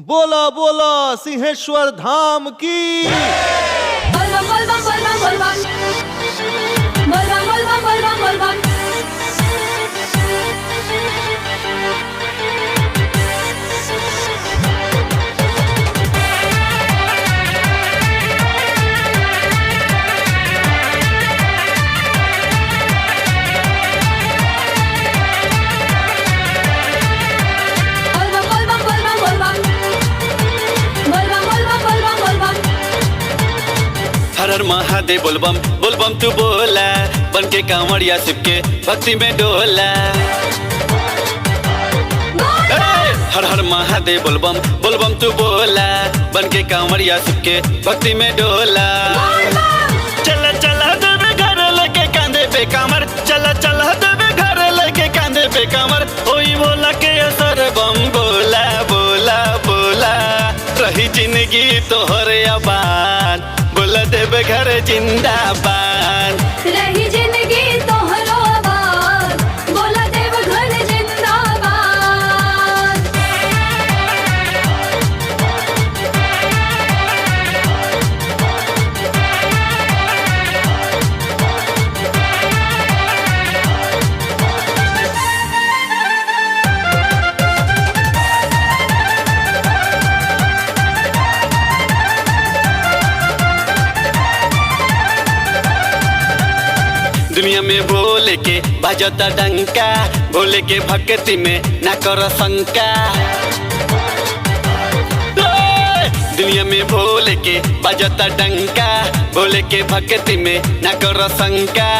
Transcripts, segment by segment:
बोला बोला सिंहेश्वर धाम की। बोलबम बोलबम बोलबम बोलबम बोलबम बोलबम बोलबम बोलबम। हर हर महादेव बोलबम बोलबम तू बोला, बन के कांवड़िया शिव के भक्ति में डोला। हर हर महादेव बोलबम बोलबम तू बोला, बन के कांवड़िया शिव के भक्ति में डोला। चला चला देवे घर लेके कांधे पे कामर, चला चला देवे घर लेके कांधे पे कामर। ओई बोला के असर बम बोला बोला बोला, रही जिंदगी तोहरे आबाद, बोला देव घर जिंदाबाद। रही जिंदगी तोहरो आबाद, बोला देव घर जिंदाबाद। दुनिया में बोले के बजता डंका, बोले के भक्ति में ना करो शंका। दुनिया में बोले के बजता डंका, बोले के भक्ति में ना करो शंका।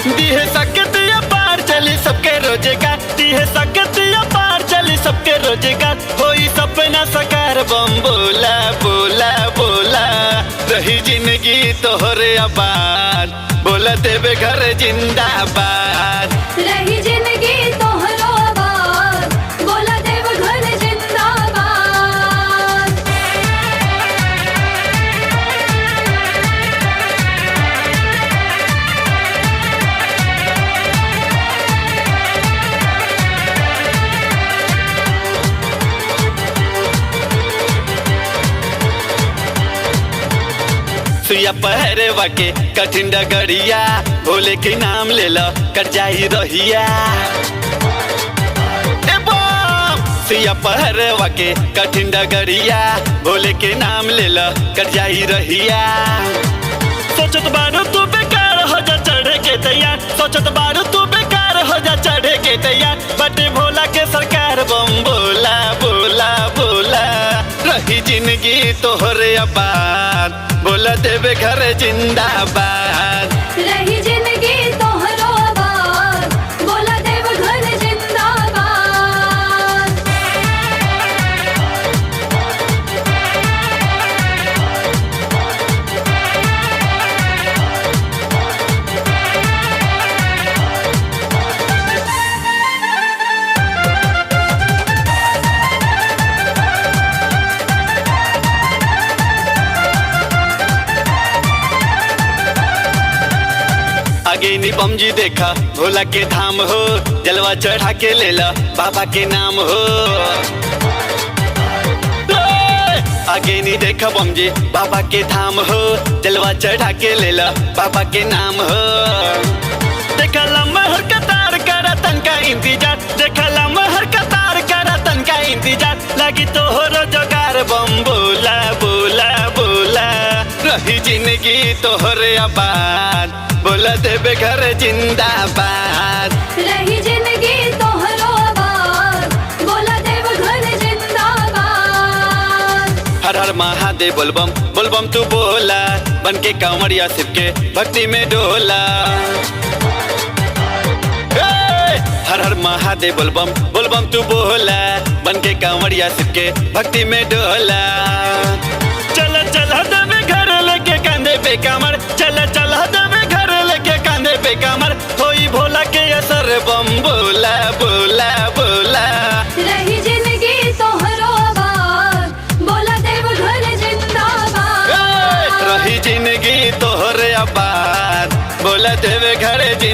दिहे सकती पार चली सबके रोजेगार, दिहे सकती पार चली सबके रोजेगार। होई सपना साकार बम बोला बोला बोला, रही जिंदगी तोहरे आबाद, बोला देवे घर जिंदाबाद। रही जिंदगी तोहरो आबाद, बोला देव घर जिंदाबाद। सुइया पहरे वाके कठिन डगरिया, भोले के नाम ले लो कर जाही रहिया। सुइया पहरे वाके कठिन डगरिया, भोले के नाम ले लो कर जाही रहिया। सोचत बारू तू बेकार हो जा चढ़े के तैयार, सोचत बारू तू बेकार हो जा चढ़े के तैयार। बटे भोला के सरकार बम बोला बोला बोला, रही जिंदगी तोहरे आबाद, बोला देवे घर जिंदाबाद। रही जिंदगी तोहरो आबाद, बोला देव घर जिंदाबाद। आगे नी बम जी देखा भोला के धाम हो, जलवा चढ़ा के ले ला बाबा के नाम हो। आगे नी देखा बम जी बाबा के धाम हो, जलवा चढ़ा के ले ला बाबा के नाम हो। देखा लम्बा हर कतार करा तन का इंतजार, देखा लम्बा हर कतार करा तन का इंतजार। लगी तो हो जोगार बम बोला बोला बोला, रही जिंदगी तोहरे आबाद, बोला देवे घर जिंदाबाद। रही जिंदगी तोहरो आबाद, बोला देव घर जिंदाबाद। हर हर महादेव बोलबम बोलबम तू बोला, बन के कांवड़िया शिव के भक्ति में डोला। हर हर महादेव बोलबम बोलबम तू बोला, बन के कांवड़िया शिव के भक्ति में डोला। चला चला देवे घर लेके कांधे पे कामर, चला चला देवे घर लेके कांधे पे कामर। होई भोला के असर बम बोला बोला बोला, रही जिंदगी तोहरो आबाद, बोला देव घर जिंदाबाद। रही जिंदगी तोहरे आबाद, बोला देवे घर जिंदाबाद।